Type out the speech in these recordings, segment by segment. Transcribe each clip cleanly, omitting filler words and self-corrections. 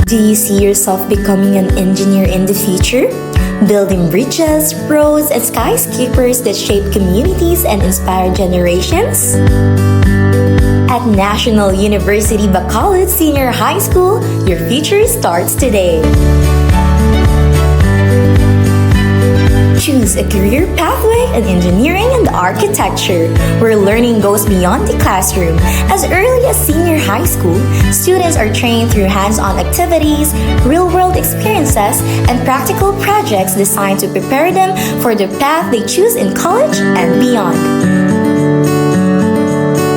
Do you see yourself becoming an engineer in the future? Building bridges, roads, and skyscrapers that shape communities and inspire generations? At National University Bacolod Senior High School, your future starts today. Choose a career pathway in engineering and architecture, where learning goes beyond the classroom. As early as senior high school, students are trained through hands-on activities, real-world experiences, and practical projects designed to prepare them for the path they choose in college and beyond.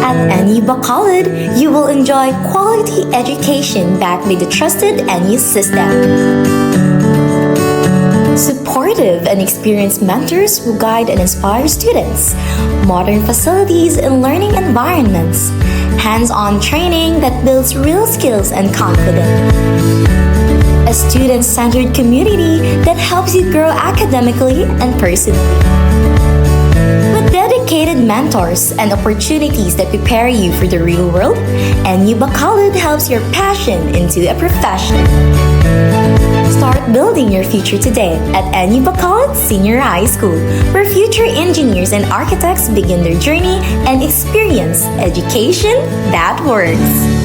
At NU Bacolod, you will enjoy quality education backed by the trusted NU system. Supportive and experienced mentors who guide and inspire students, modern facilities and learning environments, hands-on training that builds real skills and confidence, a student-centered community that helps you grow academically and personally. With dedicated mentors and opportunities that prepare you for the real world, NU Bacolod helps your passion into a profession. Start building your future today at NU Bacolod Senior High School, where future engineers and architects begin their journey and experience education that works.